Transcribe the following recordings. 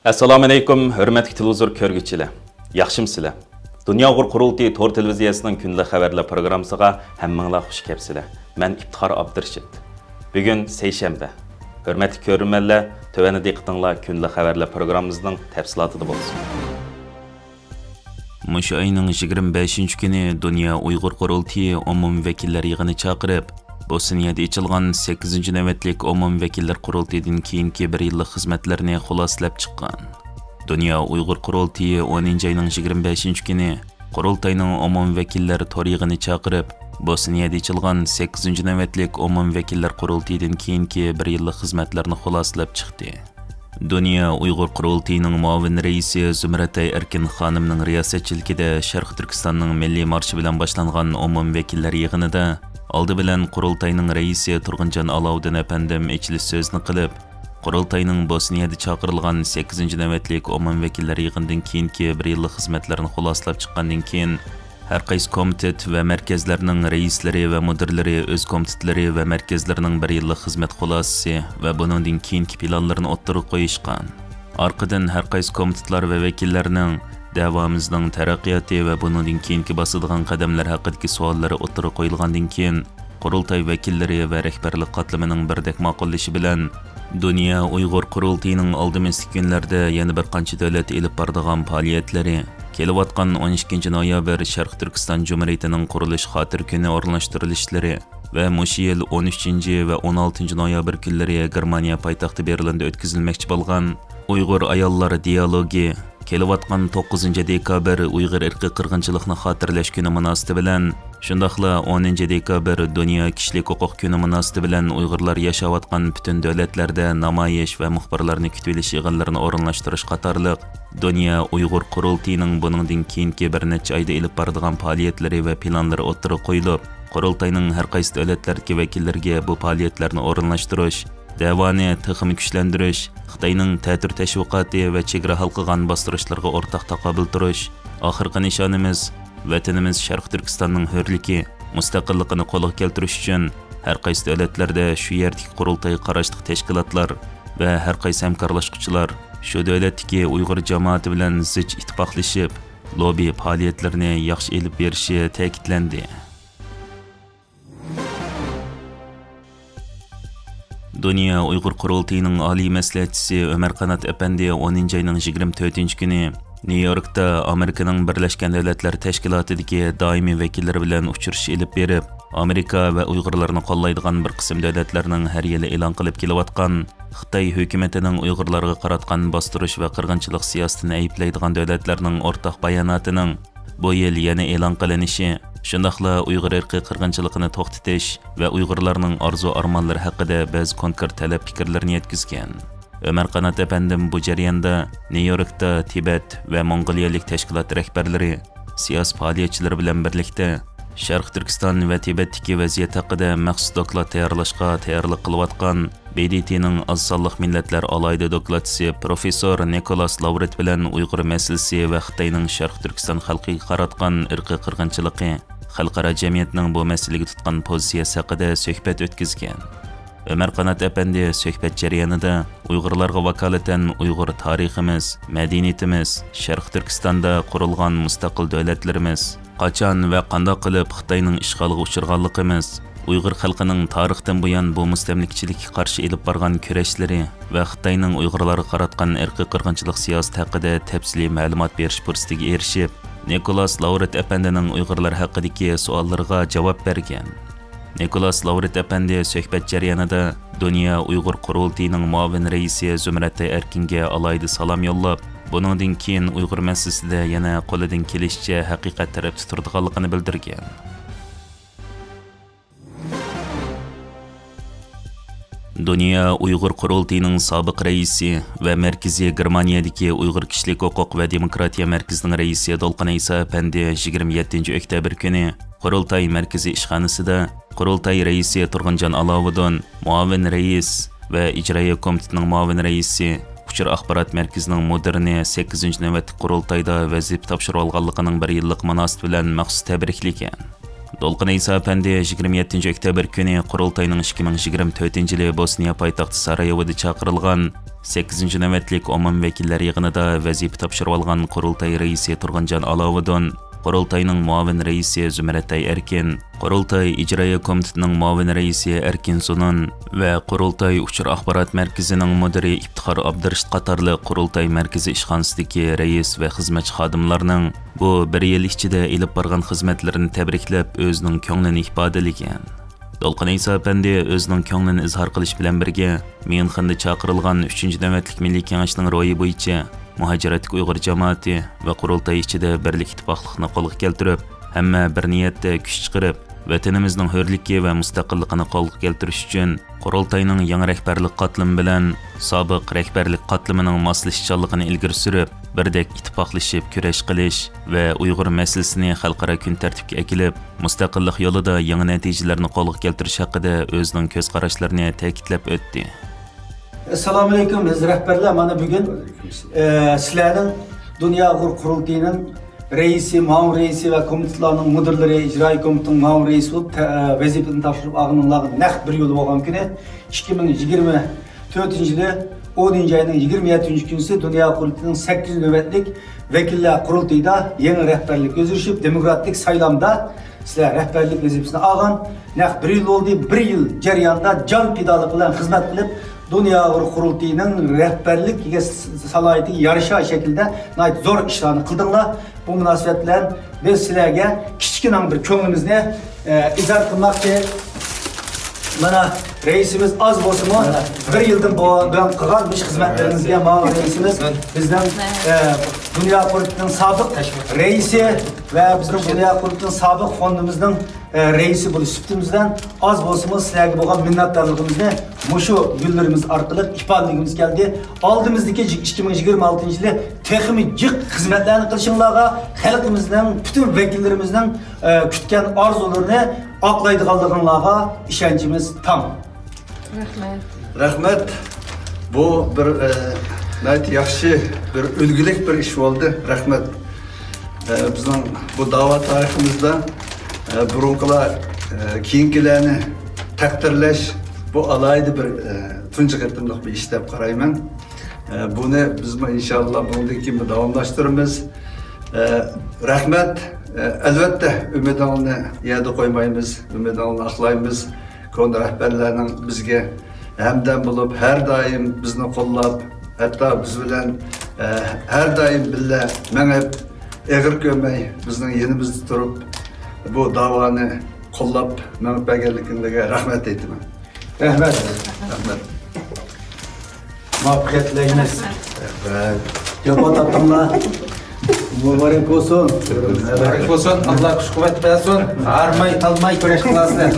Assalomu alaykum, hurmatli televizor ko'rguvchilar. Yaxshimsizlar? Dunyo qurultiyi Tor televiziyasining kunlik xabarlar programmasiga hammanglar xush kelibsizlar. Men Iftixor Abdurashid. Bugun seshanba. Hurmatli ko'ruvchilar, tövəndə diqqətinizlər kunlik xabarlar programmamızın təfsilatı bo'lsin. Mush ayning 25 kuni Dunyo Uyg'ur qurultiyi umum vakillar yig'ini chaqirib, Bosniyada ochilgan 8 navbatlik umum vakillar qurultiyidan keyingi bir yillik xizmatlarni xulosalab chiqqan. Dunyo Uyg'ur qurultiyi 10 ayning 25 kuni qurultayning umum vakillar tor yig'ini chaqirib, Bosniyada ochilgan 8 navbatlik umum vakillar qurultiyidan keyingi bir yillik xizmatlarni xulosalab chiqdi. Dunyo Uyg'ur qurultiyining muavin raisi Zumratay Erkin xonimning riyosatchiligida Sharq Turkistonning milliy marshi bilan boshlangan umum vakillar yig'inida oldi bilan qurultayning raisi Turg'unjon Alovdin apandim ichilish so'zni qilib, qurultayning Bosniyada chaqirilgan 8 navbatlik umum vakillar yig'inidan keyingi bir yillik xizmatlarini xulosalab chiqqandan keyin har qaysi komitet va markazlarning raislari va mudirlari o'z komitetlari va markazlarining bir yillik xizmat xulosasi va buningdan keyingi planlarini o'ttirib qo'yishgan. Orqadan har qaysi komitetlar va vakillarning davomimizning taraqqiyoti va buningdan keyingi bosadigan qadamlar haqidagi savollari o'ttirib qo'yilgandan keyin qurultay vakillari va rahbarlik qatlamining birdek ma'qullashi bilan Dunyo Uyg'ur qurultiyining oldimizgi kunlarda yana bir qancha davlat elib boradigan faoliyatlari kelayotgan 12 noyabr Sharq Turkiston Jumhuriyatining qurilish xotir kuni o'rnatishtirilishlari va mush yil 13 va 16 noyabr kunlari Germaniya poytaxti Berlinda o'tkazilmoqchi bo'lgan Uyg'ur ayollar dialogi kelayotgan 9 dekabr Uyg'ur irqiy qirg'inchilikni xotirlash kuni munosabati bilan shundaqla 10 dekabr Dunyo kishilik huquq kuni munosabati bilan Uyg'urlar yashayotgan butun davlatlarda namoyish va muxbirlarni kutib olish yig'inlarini o'rinlashtirish qatorliq Dunyo Uyg'ur qurultiyining buningdan keyingi bir necha oyda elib boradigan faoliyatlari va planlari o'ttirib qo'yilib, qurultayning har qaysi davlatlardagi vakillariga bu faoliyatlarni o'rinlashtirish, davoni texnik kuchlantirish, Xitoyning ta'tir tashviqoti va chegara halqigan bostirishlarga o'rtaq taqobil turish, oxirgi nishonimiz vatanimiz Sharq Turkistonning hurligi, mustaqilligini qo'lga keltirish uchun har qaysi davlatlarda shu yerdagi qurultay qarashli tashkilotlar va har qaysi hamkorlashuvchilar shu davlatdagi Uyg'ur jamoati bilan zich ittifoqlashib, lobby faoliyatlarini yaxshi elib berishi ta'kidlandi. Dunyo Uyg'ur qurultiyining oliy maslahatchisi Ömer Qanat apandi 10 ayning 24 kuni Nyu-Yorkda Amerikaning Birlashgan Davlatlar Tashkilotidagi doimiy vakillari bilan uchrashuv elib berib, Amerika va Uyg'urlarni qo'llaydigan bir qism davlatlarning har yili e'lon qilib kelayotgan Xitoy hukumatining Uyg'urlarga qaratgan bostirish va qirg'inchilik siyosatini ayblaydigan davlatlarning o'rtaq bayonotining bu yil yana e'lon qilinishi, shundaqla Uyg'ur irqiy qirg'inchiligini to'xtatish va Uyg'urlarning orzu-armonlari haqida ba'zi konkret talab fikrlarni yetkazgan. Ömer Qanat apandim bu jarayonda Nyu-Yorkda Tibet va Mong'oliyalik tashkilot rahbarlari, siyosiy faoliyatchilar bilan birlikda Sharq Turkiston va Tibetdagi vaziyat haqida maxsus doklad tayyorlashga tayyorlik qilayotgan BDTning oz sonli millatlar alayida dokladchisi professor Nikolas Lavret bilan Uyg'ur masalasi va Xitoyning Sharq Turkiston xalqiga qaratgan irqiy qirg'inchiligi, xalqaro jamiyatning bu masalaga tutgan pozitsiyasi haqida suhbat o'tkazgan. Ömer Qanat apandi suhbat jarayonida Uyg'urlarga vakolatan Uyg'ur tariximiz, madaniyatimiz, Sharq Turkistonda qurilgan mustaqil davlatlarimiz, qachon va qanday qilib Xitoyning ishg'oliga uchirganligimiz, Uyg'ur xalqining tarixdan buyon bu mustamlikchilikka qarshi elib borgan kurashlari va Xitoyning Uyg'urlarga qaratgan irqiy qirg'inchilik siyosati haqida tafsiliy ma'lumot berish fursatiga erishib, Nikolas Lavret apandining Uyg'urlar haqidagi savollariga javob bergan. Nikolas Lavret apandi suhbat jarayonida Dunyo Uyg'ur qurultiyining muavin raisi Zumratay Erkinga alayda salom yo'llab, buningdan keyin Uyg'ur masalasida yana qo'lidan kelishicha haqiqat tarafda turadiganligini bildirgan. Dunyo Uyg'ur qurultiyining sobiq raisi va Markaziy Germaniyadagi Uyg'ur kishilik huquq va demokratiya markazining raisi Dolqin Isa apandi 27 oktyabr kuni qurultay markaziy ishxonasida qurultay raisi Turg'unjon Alovdin, muavin rais va ijroiya komitetining muavin raisi, Uchur axborot markazining mudirini 8 navbatlik qurultayda vazifa topshirib olganligining bir yillik munosabati bilan maxsus tabriklagan. Dolqun İsa Efendi 27 oktyabr kuni qurultayning 2024-yili Bosniya poytaxti Sarayevoda chaqirilgan 8 navbatlik omon vakillar yig'inida vazifa topshirib olgan qurultay raisi Turg'unjon Alovodon, qurultayning muavin raisi Zumratay Erkin, qurultay ijroiya komitetining muavin raisi Erkin Sunun va qurultay uchur axborot markazining mudiri Iftixor Abdurashid qatorli qurultay markazi ishxonasidagi rais va xizmatchi xodimlarning bu bir yil ichida ilib borgan xizmatlarini tabriklab o'zining ko'nglini ifodalagan. Dolqun İsa Efendi o'zining ko'nglini izhor qilish bilan birga Myunxenda chaqirilgan 3-navbatlik milliy kengashning ro'yi bo'yicha muhojiratlik Uyg'ur jamoati va qurultay ichida birlik ittifoqlikni qo'lga keltirib, hamma bir niyatda kuch chiqarib, vatanimizning hurligi va mustaqilligini qo'lga keltirish uchun qurultayning yangi rahbarlik qatlami bilan sobiq rahbarlik qatlamining moslashuvchanligini ilgari surib, birdek ittifoqlashib kurash qilish va Uyg'ur masalasini xalqaro kun tartibga akilib, mustaqillik yo'lida yangi natijalarni qo'lga keltirish haqida o'zining ko'z qarashlarini ta'kidlab o'tdi. Assalomu alaykum, biz rahbarlar, mana bugun sizlarning Dunyo Uyg'ur qurultayining reisi, muavin reisi va komitetlarning mudirlari, ijroiy komitetining muavin reisi bo'lib vazifasini topshirib olganlarga naq bir yo'l bo'lgan kuni 2024-yili 10-oyning 27-kunisi Dunyo qurultayining 8 navbatlik vakillar qurultayida yangi rahbarlik o'zgarishib, demokratik saylamda sizlar rahbarlik vazifasini olgan. Naq bir yil bo'ldi, bir yil jarayonida jon pidoli bilan xizmat qilib Dunyo Uyg'ur qurultayining rahbarligiga salohiyatiga yarasha shaklda zo'r ishlarni qildinglar. Bu munosabat bilan biz sizlarga kichkina bir ko'nglimizni izhor qilmoqchi. Mana reisimiz az bo'lsa-mu, bir yildan buyon qilgan ish xizmatlarimizga ma'lum reisimiz bizdan Dunyo qurultayining sobiq reisi va bizning Dunyo qurultayining sobiq fondimizning reisi bo'lish sifatimizdan az bo'lsa-mu sizlarga bo'lgan minnatdorligimizni mushu yo'llarimiz orqali ifodalagimiz keldi. Oldimizdagi 2026-yili texnik jiq xizmatlarni qilishinglarga, xalqimizning, butun vakillarimizning kutgan orzularini oqlaydiganliginglarga ishonchimiz tam. Rahmat. Bu bir yaxshi, bir ulgulik bir ish bo'ldi. Rahmat. Bizning bu da'vat tariximizda burunqilar keyingilarni taqdirlash bu alayda bir tunji qatimliq bir ish deb qarayman. Buni biz inshaalloh bundan keyin davomlashtiramiz. Rahmat. Albatta umidingni yerda qo'ymaymiz, umidingni aqlaymiz. Kon rahbarlarning bizga hamdam bo'lib, har doim bizni qo'llab, hatto biz bilan har doim billa mengib, eg'ir ko'may bizning yenimizda turib bu davoni qo'llab mengib berganligiga rahmat aytaman. Rahmat. Rahmat. Muvaffaqiyatlarimiz. Rahmat. Javob topdinglar. Mübarek olsun. Mübarek olsun. Allah kuş kuvvet versin. Ağırmay, talmay kurash qilasizlar.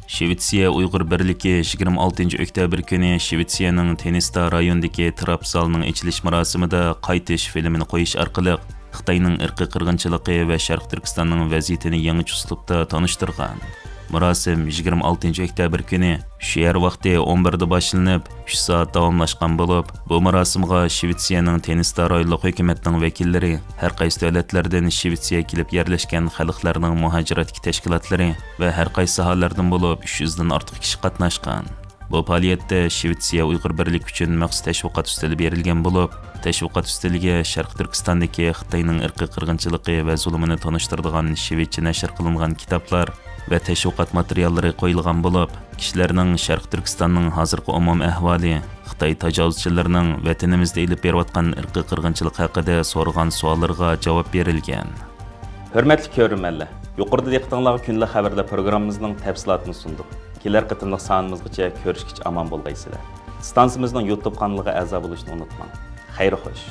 Shvetsiya Uyg'ur birligi 26 oktyabr kuni Shvetsiyaning Tenista rayonidagi Trabzalning ichilish marosimida qaytish filmini qo'yish orqali Xitoyning irqiy qirg'inchiligi va Sharq Turkistonning vaziyatini yangi uslubda tanishtirgan. Marosim 26 oktyabr kuni shu yer vaqti 11 da boshlanib, 3 soat davomlashgan bo'lib, bu marosimga Shvetsiyaning Tenista rayonlik hukumatning vakillari, har qaysi davlatlardan Shvetsiyaga kelib yerlashgan xalqlarning muhojiratki tashkilotlari va har qaysi sohalardan bo'lib 300 dan ortiq kishi qatnashgan. Bu faoliyatda Shvetsiya Uyg'ur birligi uchun maxsus tashviqot ustuli berilgan bo'lib, tashviqot ustuliga Sharq Turkistondagi Xitoyning irqiy qirg'inchiligi va zulmini tanishtiradigan shvetscha nashr qilingan kitoblar va tashviqot materiallari qo'yilgan bo'lib, kishilarning Sharq Turkistonning hozirgi umum ahvoli, Xitoy tajovuzchilarining vatanimizda ilib berayotgan irqiy qirg'inchilik haqida so'ralgan savollarga javob berilgan. Hurmatli ko'ruvchilar, yuqorida diqqatingizga kunlik xabarlar programmamizning tafsilotini sundik. Kelar qitimliq sonimizgacha ko'rishgacha omon bo'lgaysizlar. Stansimizning YouTube kanaliga a'zo bo'lishni unutmang. Xayr xo'sh.